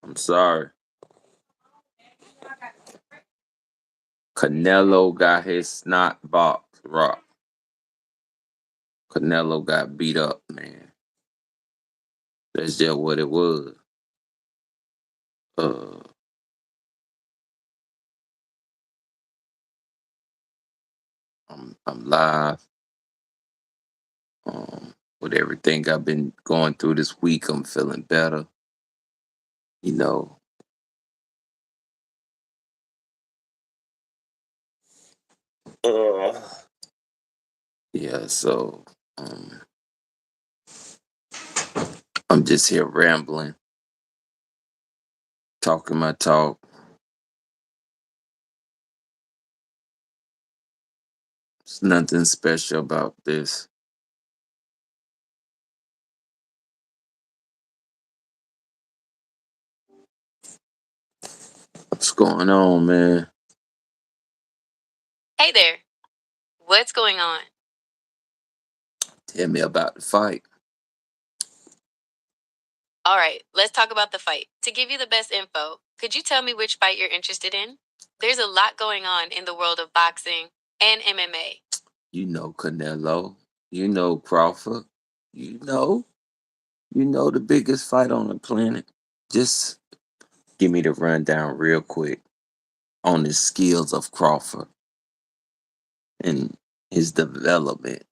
I'm sorry. Canelo got his snot box rocked. Canelo got beat up, man. That's just what it was. Uh, I'm live. With everything I've been going through this week, I'm feeling better. You know. Uh, yeah. So um, I'm just here rambling, talking my talk. It's nothing special about this. What's going on, man? Hey there, what's going on? Tell me about the fight. All right, let's talk about the fight. To give you the best info, could you tell me which fight you're interested in? There's a lot going on in the world of boxing and MMA. You know Canelo. You know Crawford. You know. You know the biggest fight on the planet. Just give me the rundown real quick on the skills of Crawford and his development.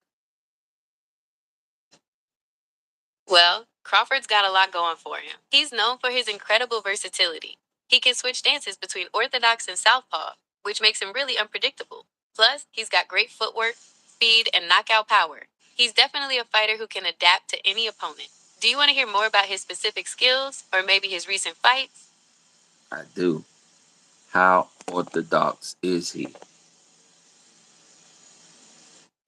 Well, Crawford's got a lot going for him. He's known for his incredible versatility. He can switch stances between orthodox and southpaw, which makes him really unpredictable. Plus, he's got great footwork, speed, and knockout power. He's definitely a fighter who can adapt to any opponent. Do you want to hear more about his specific skills or maybe his recent fights? I do. How orthodox is he?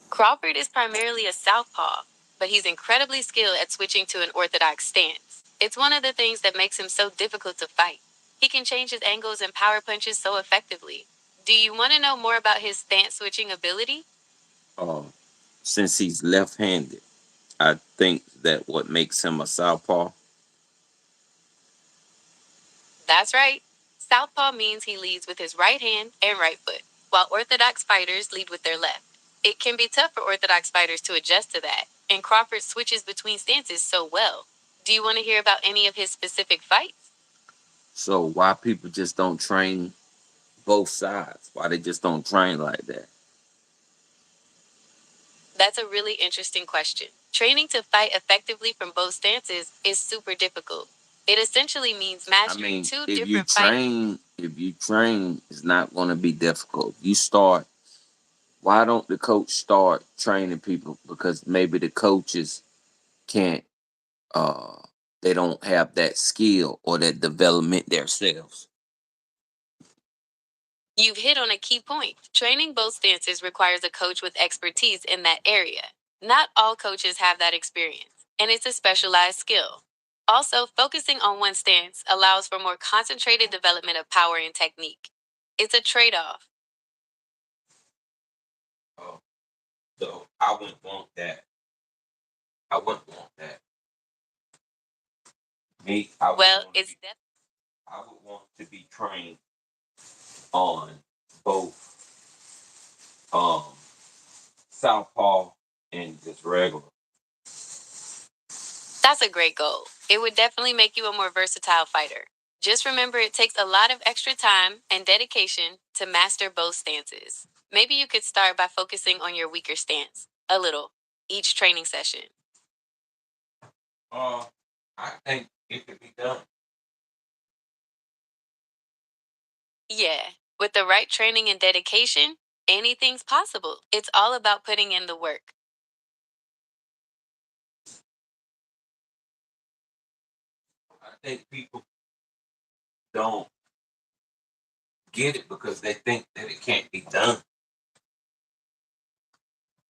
Crawford is primarily a southpaw, but he's incredibly skilled at switching to an orthodox stance. It's one of the things that makes him so difficult to fight. He can change his angles and power punches so effectively. Do you want to know more about his stance switching ability? Uh, since he's left-handed, I think that what makes him a southpaw. That's right. Southpaw means he leads with his right hand and right foot, while orthodox fighters lead with their left. It can be tough for orthodox fighters to adjust to that, and Crawford switches between stances so well. Do you want to hear about any of his specific fights? So why people just don't train both sides? Why they just don't train like that? That's a really interesting question. Training to fight effectively from both stances is super difficult. It essentially means I mastering mean, two different fighting. if you train, it's not going to be difficult. You start. Why don't the coach start training people? Because maybe the coaches can't. Uh, they don't have that skill or that development themselves. You've hit on a key point. Training both stances requires a coach with expertise in that area. Not all coaches have that experience, and it's a specialized skill. Also, focusing on one stance allows for more concentrated development of power and technique. It's a trade off. Oh, so I wouldn't want that. I wouldn't want that. Me, Well, it's I would want to be trained on both southpaw and just regular. That's a great goal. It would definitely make you a more versatile fighter. Just remember it takes a lot of extra time and dedication to master both stances. Maybe you could start by focusing on your weaker stance a little each training session. Uh, I think it could be done. Yeah, with the right training and dedication, anything's possible. It's all about putting in the work. I think people don't get it because they think that it can't be done.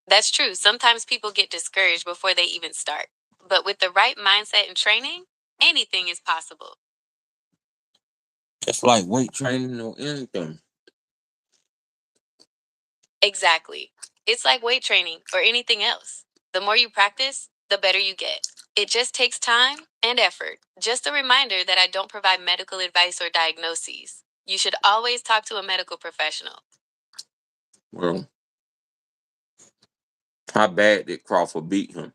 That's true. Sometimes people get discouraged before they even start. But with the right mindset and training, anything is possible. It's like weight training or anything. Exactly. It's like weight training or anything else. The more you practice, the better you get. It just takes time and effort. Just a reminder that I don't provide medical advice or diagnoses. You should always talk to a medical professional. Well, how bad did Crawford beat him?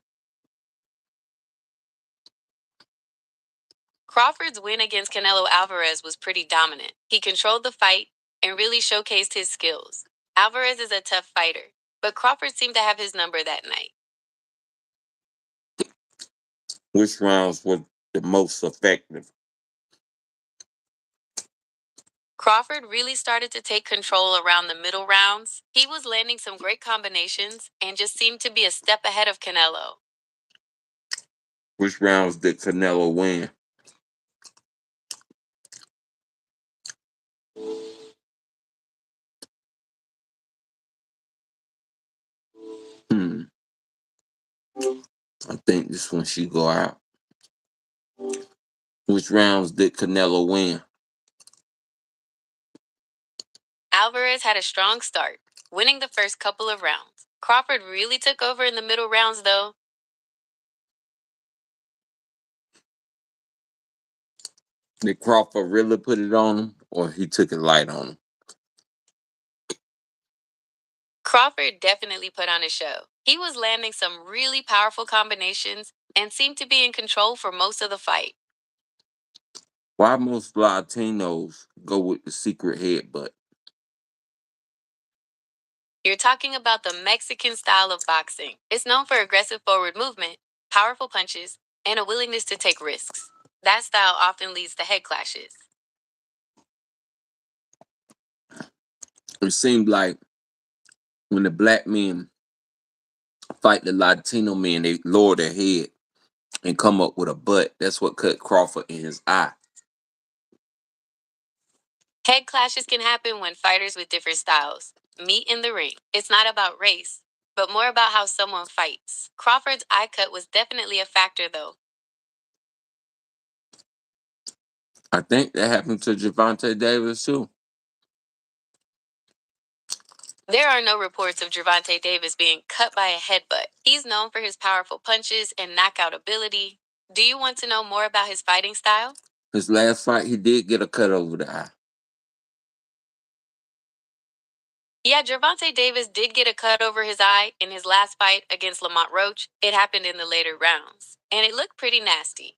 Crawford's win against Canelo Alvarez was pretty dominant. He controlled the fight and really showcased his skills. Alvarez is a tough fighter, but Crawford seemed to have his number that night. Which rounds were the most effective? Crawford really started to take control around the middle rounds. He was landing some great combinations and just seemed to be a step ahead of Canelo. Which rounds did Canelo win? Hmm. I think this one should go out. Which rounds did Canelo win? Alvarez had a strong start, winning the first couple of rounds. Crawford really took over in the middle rounds, though. Did Crawford really put it on him, or he took it light on him? Crawford definitely put on a show. He was landing some really powerful combinations and seemed to be in control for most of the fight. Why most Latinos go with the secret headbutt? You're talking about the Mexican style of boxing. It's known for aggressive forward movement, powerful punches, and a willingness to take risks. That style often leads to head clashes. It seemed like when the black men fight the Latino men, they lower their head and come up with a butt. That's what cut Crawford in his eye. Head clashes can happen when fighters with different styles meet in the ring. It's not about race, but more about how someone fights. Crawford's eye cut was definitely a factor, though. I think that happened to Gervonta Davis too. There are no reports of Gervonta Davis being cut by a headbutt. He's known for his powerful punches and knockout ability. Do you want to know more about his fighting style? His last fight, he did get a cut over the eye. Yeah, Gervonta Davis did get a cut over his eye in his last fight against Lamont Roach. It happened in the later rounds, and it looked pretty nasty.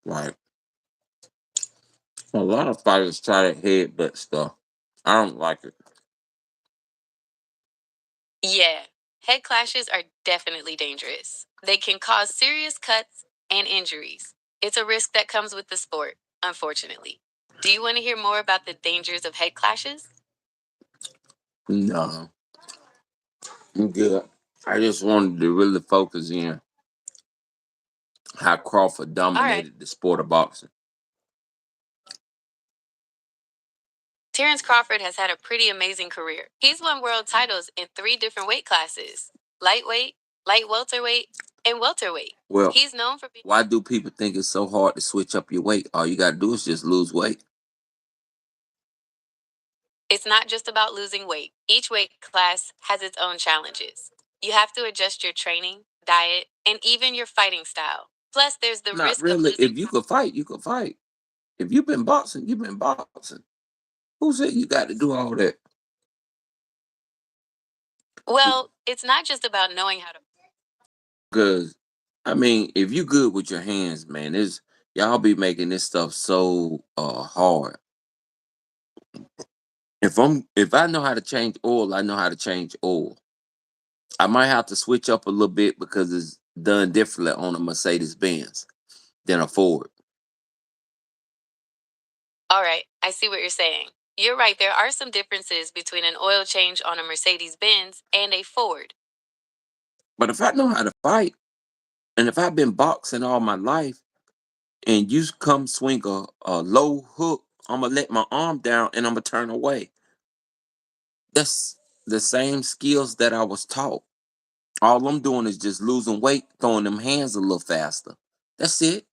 Right. A lot of fighters try to headbutt stuff. I don't like it. Yeah, head clashes are definitely dangerous. They can cause serious cuts and injuries. It's a risk that comes with the sport, unfortunately. Do you want to hear more about the dangers of head clashes? No, I'm good. I just wanted to really focus in how Crawford All right. dominated the sport of boxing. Terrence Crawford has had a pretty amazing career. He's won world titles in three different weight classes: lightweight, light welterweight, and welterweight. Well, He's known for being. why do people think it's so hard to switch up your weight? All you got to do is just lose weight. It's not just about losing weight. Each weight class has its own challenges. You have to adjust your training, diet, and even your fighting style. Plus, there's the Not risk of really. losing. If you could fight, you could fight. If you've been boxing, you've been boxing. Who said you got to do all that? Well, it's not just about knowing how to. Because, I mean, if you good with your hands, man, it's y'all be making this stuff so hard. If I know how to change oil, I know how to change oil. I might have to switch up a little bit because it's done differently on a Mercedes Benz than a Ford. All right, I see what you're saying. You're right, there are some differences between an oil change on a Mercedes Benz and a Ford. But if I know how to fight, and if I've been boxing all my life, and you come swing a low hook, I'm gonna let my arm down and I'm gonna turn away. That's the same skills that I was taught. All I'm doing is just losing weight, throwing them hands a little faster. That's it.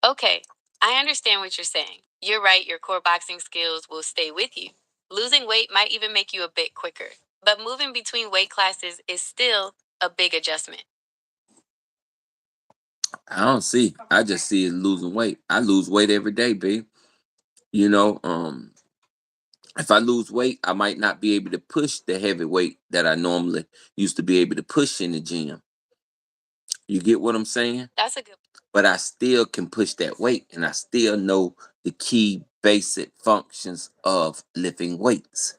Okay, I understand what you're saying. You're right, your core boxing skills will stay with you. Losing weight might even make you a bit quicker. But moving between weight classes is still a big adjustment. I don't see. I just see it losing weight. I lose weight every day, babe. You know, if I lose weight, I might not be able to push the heavy weight that I normally used to be able to push in the gym. You get what I'm saying? That's a good. But I still can push that weight and I still know the key basic functions of lifting weights.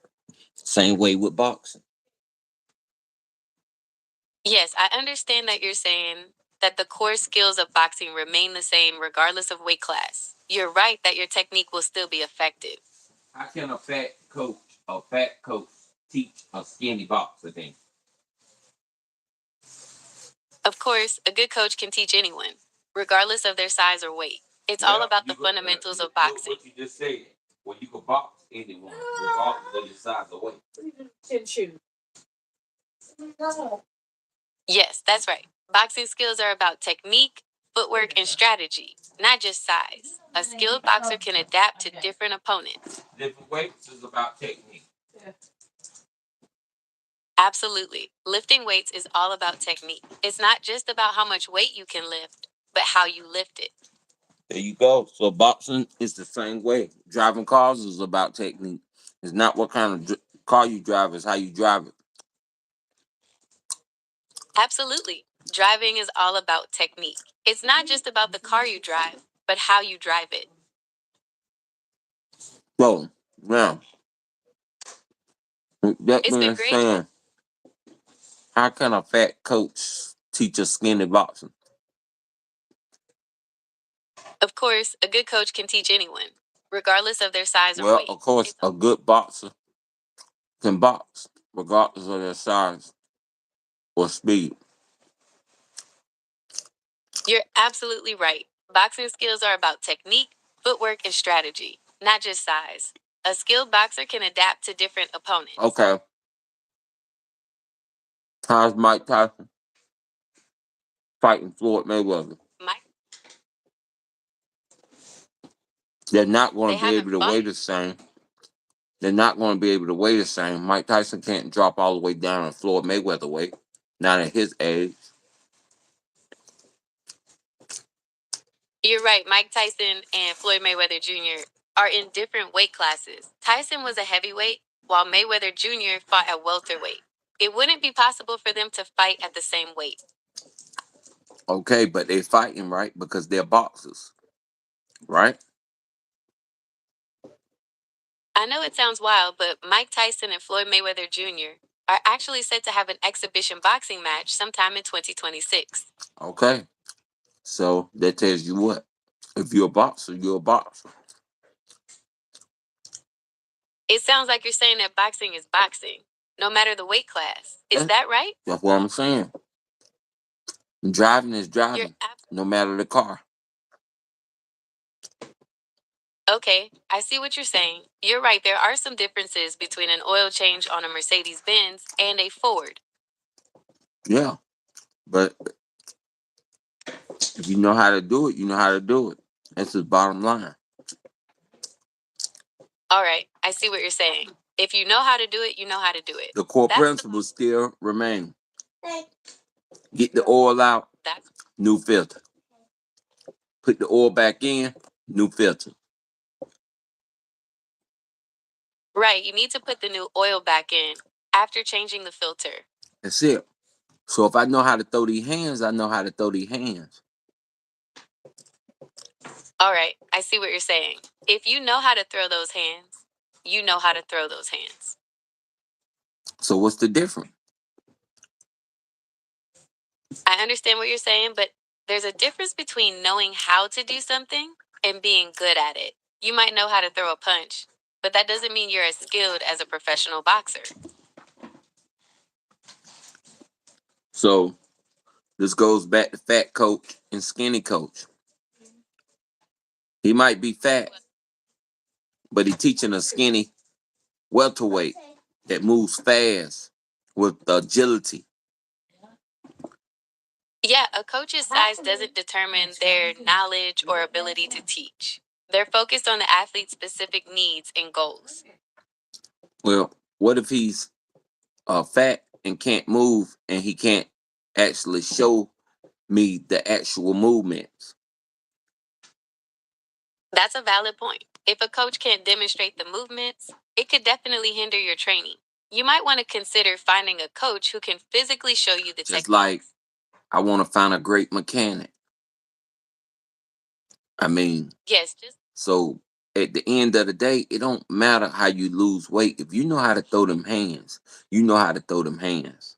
Same way with boxing. Yes, I understand that you're saying that the core skills of boxing remain the same regardless of weight class. You're right that your technique will still be effective. How can a fat coach teach a skinny boxer then? Of course, a good coach can teach anyone, regardless of their size or weight. It's all Well, about the you could fundamentals of look boxing. what you just said. Well, you could box anyone, regardless of your size or weight. Yes, that's right. Boxing skills are about technique, footwork, and strategy, not just size. A skilled boxer can adapt to different opponents. Different weights is about technique. Absolutely. Lifting weights is all about technique. It's not just about how much weight you can lift, but how you lift it. There you go. So boxing is the same way. Driving cars is about technique. It's not what kind of car you drive; it's how you drive it. Absolutely. Driving is all about technique. It's not just about the car you drive, but how you drive it. So now, with that It's been being great. said, how can a fat coach teach a skinny boxer? Of course, a good coach can teach anyone, regardless of their size or Well, weight. of course, a good boxer can box regardless of their size or speed. You're absolutely right. Boxing skills are about technique, footwork, and strategy, not just size. A skilled boxer can adapt to different opponents. Okay, how's Mike Tyson fighting Floyd Mayweather? Mike, They're not going they to be haven't able to fought. weigh the same. They're not going to be able to weigh the same. Mike Tyson can't drop all the way down to Floyd Mayweather weight, not at his age. You're right. Mike Tyson and Floyd Mayweather Jr. are in different weight classes. Tyson was a heavyweight, while Mayweather Jr. fought at welterweight. It wouldn't be possible for them to fight at the same weight. Okay, but they're fighting, right? Because they're boxers, right? I know it sounds wild, but Mike Tyson and Floyd Mayweather Jr. are actually set to have an exhibition boxing match sometime in 2026. Okay, so that tells you what? If you're a boxer, you're a boxer. It sounds like you're saying that boxing is boxing, no matter the weight class. Is That- that right? That's what I'm saying. Driving is You're driving, no matter the car. okay. I see what you're saying. You're right. There are some differences between an oil change on a Mercedes Benz and a Ford. Yeah, but if you know how to do it, you know how to do it. That's the bottom line. All right. I see what you're saying. If you know how to do it, you know how to do it. The core That's the principles still remain. Get the oil out, that's new filter. Put the oil back in, new filter. right. You need to put the new oil back in after changing the filter. That's it. So if I know how to throw these hands, I know how to throw these hands. All right. I see what you're saying. If you know how to throw those hands, you know how to throw those hands. So what's the difference? I understand what you're saying, but there's a difference between knowing how to do something and being good at it. You might know how to throw a punch, but that doesn't mean you're as skilled as a professional boxer. So this goes back to fat coach and skinny coach. He might be fat, but he's teaching a skinny welterweight that moves fast with agility. Yeah, a coach's size doesn't determine their knowledge or ability to teach. They're focused on the athlete's specific needs and goals. Well, what if he's fat and can't move, and he can't actually show me the actual movements. That's a valid point. If a coach can't demonstrate the movements, it could definitely hinder your training. You might want to consider finding a coach who can physically show you the Just like techniques. I want to find a great mechanic. I mean, Yes, just so at the end of the day, it don't matter how you lose weight. If you know how to throw them hands, you know how to throw them hands.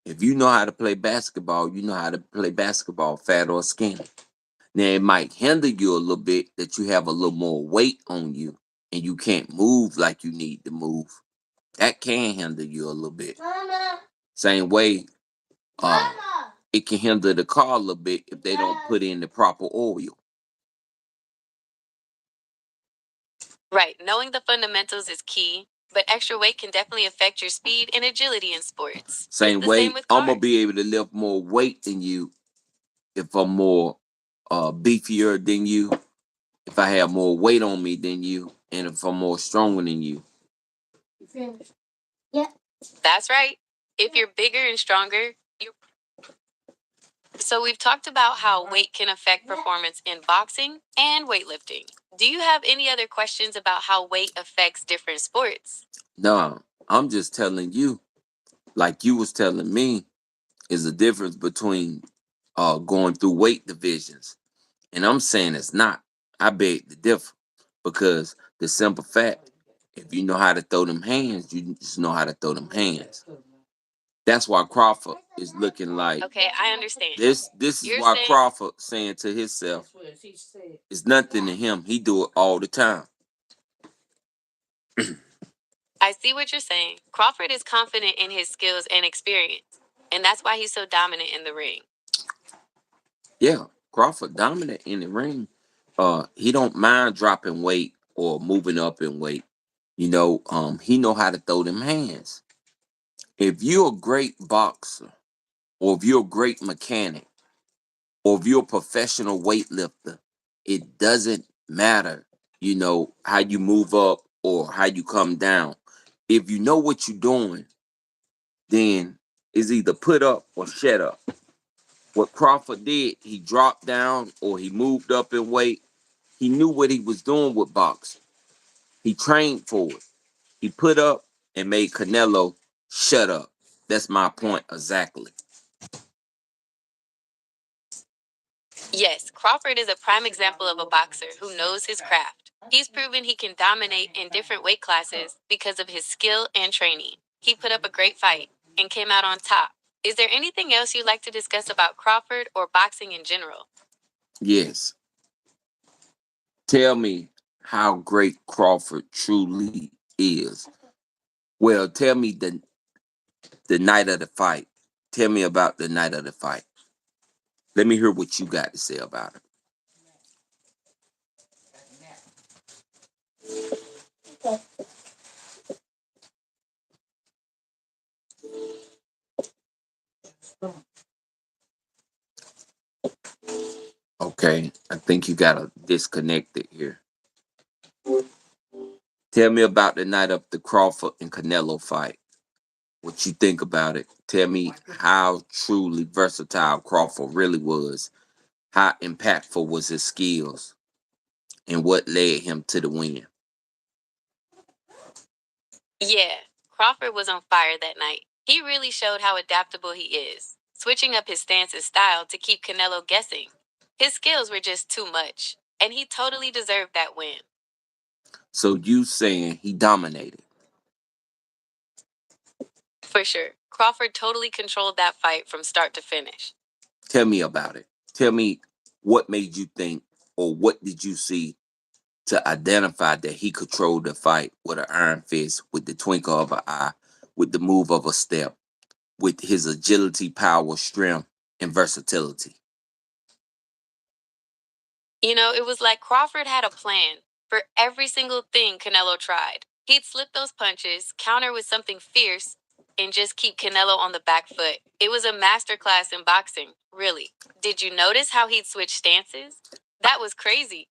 If you know how to play basketball, you know how to play basketball, fat or skinny. Now it might hinder you a little bit that you have a little more weight on you and you can't move like you need to move. That can hinder you a little bit. Same way, it can hinder the car a little bit if they don't put in the proper oil. right. Knowing the fundamentals is key, but extra weight can definitely affect your speed and agility in sports. It's Same the same way, with I'm gonna cars. be able to lift more weight than you if I'm more beefier than you, if I have more weight on me than you, and if I'm more stronger than you. That's right. If you're bigger and stronger, you so we've talked about how weight can affect performance in boxing and weightlifting. Do you have any other questions about how weight affects different sports? Nah, I'm just telling you, like you was telling me, is the difference between going through weight divisions. And I'm saying it's not. I beg to differ because the simple fact, if you know how to throw them hands, you just know how to throw them hands. That's why Crawford is looking like Okay, I understand. this. This is You're why saying Crawford saying to himself, it's nothing to him. He do it all the time. I see what you're saying. Crawford is confident in his skills and experience, and that's why he's so dominant in the ring. Yeah, Crawford dominant in the ring. He don't mind dropping weight or moving up in weight. He know how to throw them hands. If you're a great boxer, or if you're a great mechanic, or if you're a professional weightlifter, it doesn't matter, how you move up or how you come down. If you know what you're doing, then it's either put up or shut up. What Crawford did, he dropped down or he moved up in weight. He knew what he was doing with boxing. He trained for it. He put up and made Canelo shut up. That's my point exactly. Yes, Crawford is a prime example of a boxer who knows his craft. He's proven he can dominate in different weight classes because of his skill and training. He put up a great fight and came out on top. Is there anything else you'd like to discuss about Crawford or boxing in general? Yes. Tell me how great Crawford truly is. Well, tell me the night of the fight. Tell me about the night of the fight. Let me hear what you got to say about it. Okay, I think you got to disconnect it here. Tell me about the night of the Crawford and Canelo fight. What you think about it? Tell me how truly versatile Crawford really was. How impactful was his skills, and what led him to the win? Yeah, Crawford was on fire that night. He really showed how adaptable he is, switching up his stance and style to keep Canelo guessing. His skills were just too much, and he totally deserved that win. So you saying he dominated? For sure. Crawford totally controlled that fight from start to finish. Tell me about it. Tell me what made you think, or what did you see to identify that he controlled the fight with an iron fist, with the twinkle of an eye, with the move of a step, with his agility, power, strength, and versatility. It was like Crawford had a plan for every single thing Canelo tried. He'd slip those punches, counter with something fierce, and just keep Canelo on the back foot. It was a masterclass in boxing, really. Did you notice how he'd switch stances? That was crazy.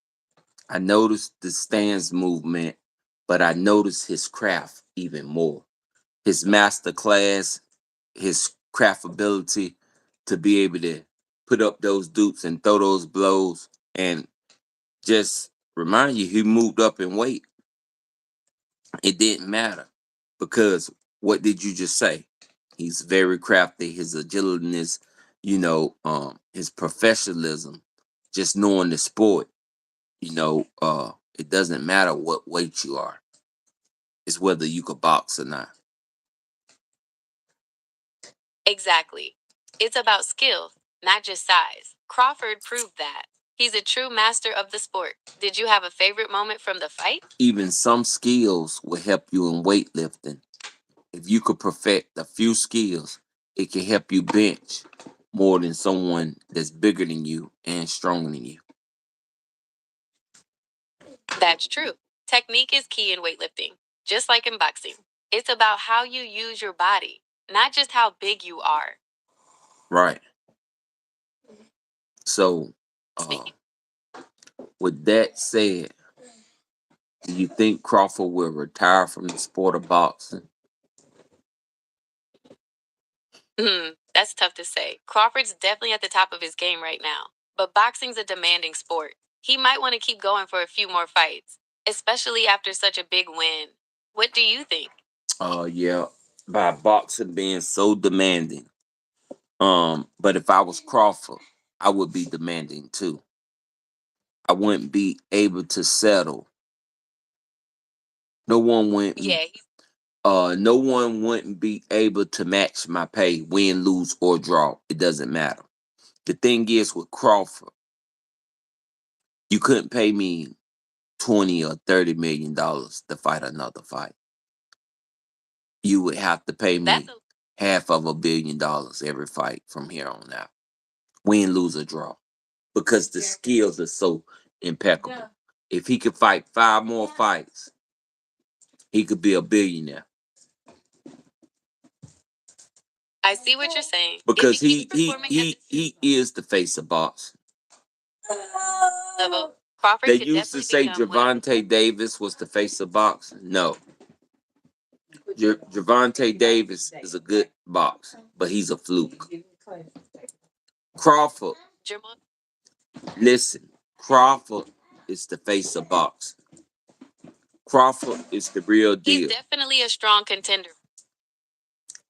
I noticed the stance movement, but I noticed his craft even more. his master class, his craft ability to be able to put up those dupes and throw those blows, and just remind you he moved up in weight. It didn't matter because what did you just say? He's very crafty. His agility, his professionalism, just knowing the sport. It doesn't matter what weight you are. It's whether you could box or not. Exactly. It's about skill, not just size. Crawford proved that. He's a true master of the sport. Did you have a favorite moment from the fight? Even some skills will help you in weightlifting. If you could perfect a few skills, it can help you bench more than someone that's bigger than you and stronger than you. That's true. Technique is key in weightlifting, just like in boxing. It's about how you use your body, not just how big you are. Right. So, uh, Speaking, with that said, do you think Crawford will retire from the sport of boxing? that's tough to say. Crawford's definitely at the top of his game right now, but boxing's a demanding sport. He might want to keep going for a few more fights, especially after such a big win. What do you think? Yeah, by boxing being so demanding. But if I was Crawford, I would be demanding too. I wouldn't be able to settle. No one wouldn't Yeah, no one wouldn't be able to match my pay, win, lose, or draw. It doesn't matter. The thing is with Crawford, you couldn't pay me 20 or $30 million to fight another fight. You would have to pay that's me a half of $1 billion every fight from here on out. Win, lose, or draw. Because the skills are so impeccable. If he could fight 5 more fights, he could be a billionaire. I see what you're saying. If he Because keeps he he performing at he he is the face of boxing. this level, Crawford They could used to definitely say become one of Javante Davis was the face of boxing. No, Javante Davis is a good boxer, but he's a fluke. Crawford, Jamal. listen, Crawford is the face of boxing. Crawford is the real He's deal. definitely a strong contender.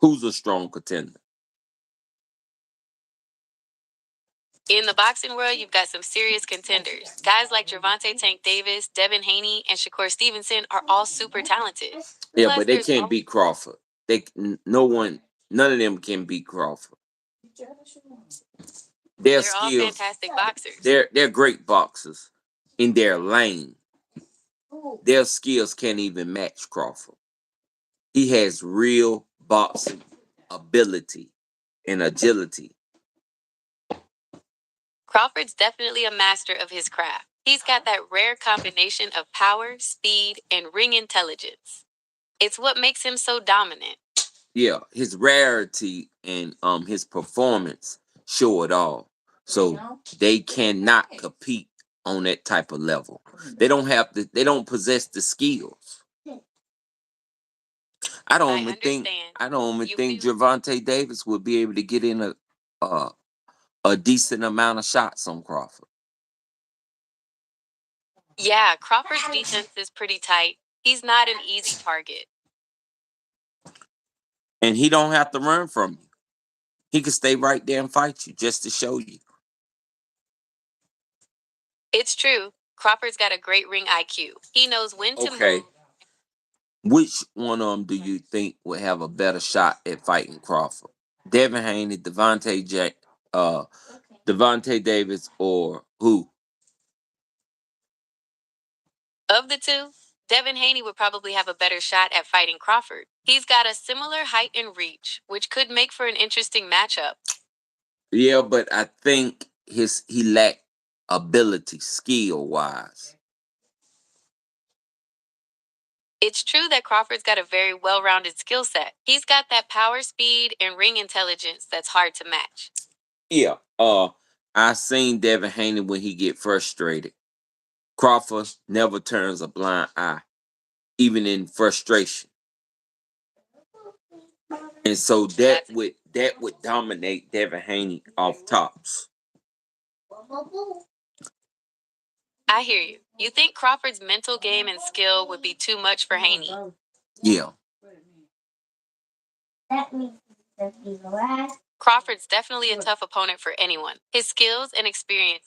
Who's a strong contender? In the boxing world, you've got some serious contenders. Guys like Gervonta Tank Davis, Devin Haney, and Shakur Stevenson are all super talented. Yeah, Plus, but they there's can't all beat Crawford. No one, none of them can beat Crawford. Their they're all skills, fantastic boxers. they're great boxers in their lane. Their skills can't even match Crawford. He has real boxing ability and agility. Crawford's definitely a master of his craft. He's got that rare combination of power, speed, and ring intelligence. It's what makes him so dominant. Yeah, his rarity and his performance show it all. So they cannot compete on that type of level. They don't possess the skills. I don't I even think understand. I don't even You think feel Javante Davis would be able to get in a a decent amount of shots on Crawford. Yeah, Crawford's defense is pretty tight. He's not an easy target. And he don't have to run from you. He can stay right there and fight you just to show you. It's true. Crawford's got a great ring IQ. He knows when to Okay. move. Which one of them do you think would have a better shot at fighting Crawford? Devin Haney, Devontae Davis, or who? Of the two, Devin Haney would probably have a better shot at fighting Crawford. He's got a similar height and reach, which could make for an interesting matchup. Yeah, but I think he lacked ability, skill wise. It's true that Crawford's got a very well rounded skill set. He's got that power, speed, and ring intelligence that's hard to match. Yeah. I seen Devin Haney when he get frustrated. Crawford never turns a blind eye, even in frustration. And so that would dominate Devin Haney off tops. I hear you. You think Crawford's mental game and skill would be too much for Haney? Yeah. Crawford's definitely a tough opponent for anyone. His skills and experience.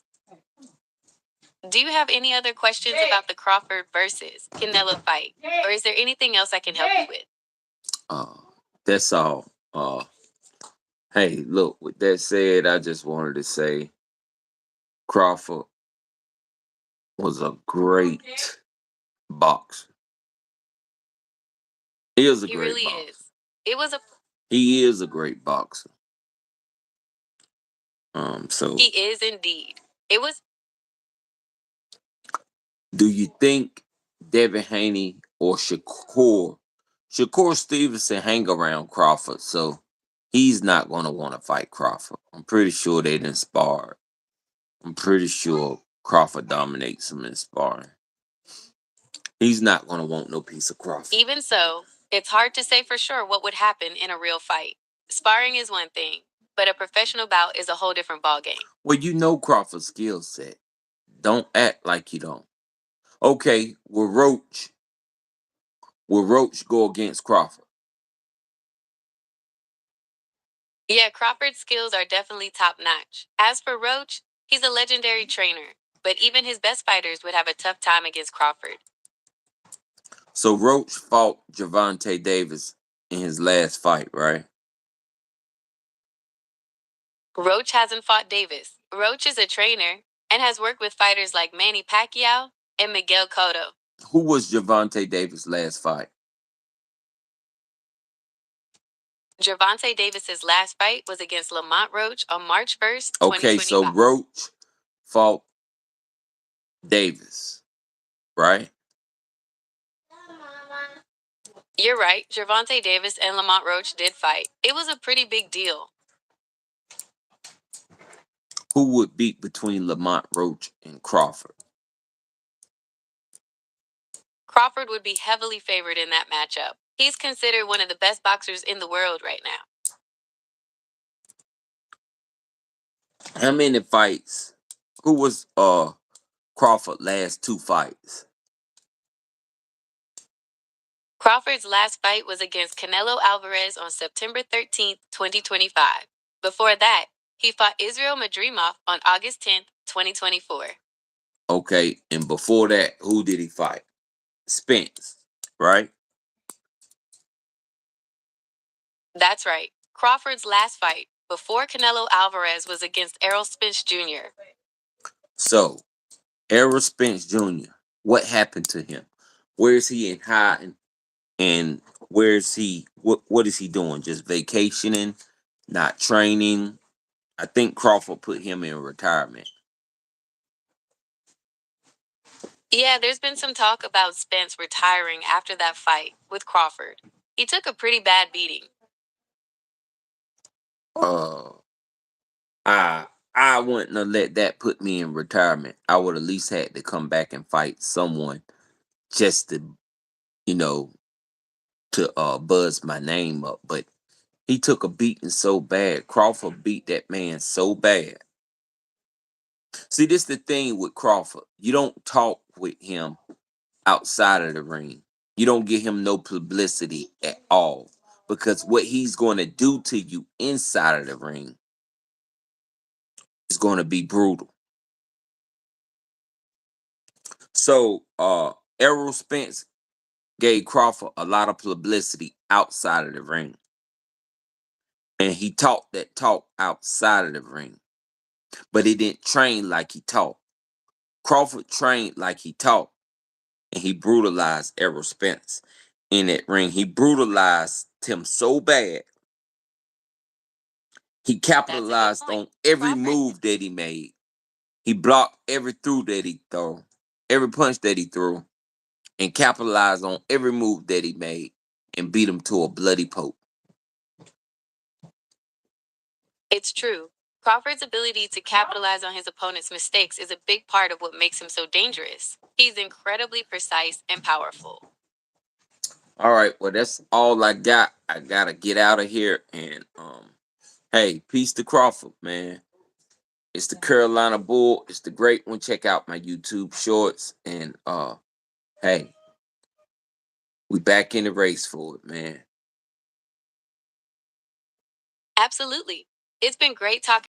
Do you have any other questions about the Crawford versus Canelo fight? Or is there anything else I can help you with? Uh that's all. Hey, look, with that said, I just wanted to say Crawford was a great boxer. He is a He great really boxer. is. It was a He is a great boxer. So He is indeed. It was do you think Devin Haney or Shakur Stevenson hang around Crawford, so he's not gonna want to fight Crawford. I'm pretty sure they didn't spar. I'm pretty sure Crawford dominates him in sparring. He's not gonna want no piece of Crawford. Even so, it's hard to say for sure what would happen in a real fight. Sparring is one thing, but a professional bout is a whole different ballgame. Well, you know Crawford's skill set. Don't act like you don't. Okay, will Roach go against Crawford? Yeah, Crawford's skills are definitely top notch. As for Roach, he's a legendary trainer, but even his best fighters would have a tough time against Crawford. So Roach fought Javante Davis in his last fight, right? Roach hasn't fought Davis. Roach is a trainer and has worked with fighters like Manny Pacquiao and Miguel Cotto. Who was Javante Davis' last fight? Gervonta Davis's last fight was against Lamont Roach on March 1st, Okay, so 2025. Roach fought Davis, right? You're right, Gervonta Davis and Lamont Roach did fight. It was a pretty big deal. Who would beat between Lamont Roach and Crawford? Crawford would be heavily favored in that matchup. He's considered one of the best boxers in the world right now. How many fights? Who was Crawford last two fights? Crawford's last fight was against Canelo Alvarez on September 13th, 2025. Before that, he fought Israel Madrimov on August 10th, 2024. Okay, and before that, who did he fight? Spence, right? That's right. Crawford's last fight before Canelo Alvarez was against Errol Spence Jr. So, Errol Spence Jr., what happened to him? Where is he in hiding? And where is he? What is he doing? Just vacationing, not training? I think Crawford put him in retirement. Yeah, there's been some talk about Spence retiring after that fight with Crawford. He took a pretty bad beating. Uh, I wouldn't have let that put me in retirement. I would at least had to come back and fight someone just to, you know, to buzz my name up. But he took a beating so bad. Crawford beat that man so bad. See, this the thing with Crawford. You don't talk with him outside of the ring. You don't give him no publicity at all. Because what he's going to do to you inside of the ring is going to be brutal. So Errol Spence gave Crawford a lot of publicity outside of the ring. And he talked that talk outside of the ring. But he didn't train like he taught. Crawford trained like he taught. And he brutalized Errol Spence in that ring. He brutalized him so bad. He That's a good capitalized point. on every Crawford. move that he made. He blocked every throw that he threw, every punch that he threw, and capitalized on every move that he made and beat him to a bloody pulp. It's true. Crawford's ability to capitalize on his opponent's mistakes is a big part of what makes him so dangerous. He's incredibly precise and powerful. All right, well that's all I got. I gotta get out of here and hey, peace to Crawford, man. It's the Carolina Bull. It's the great one. Check out my YouTube shorts and hey, we back in the race for it, man. Absolutely. It's been great talking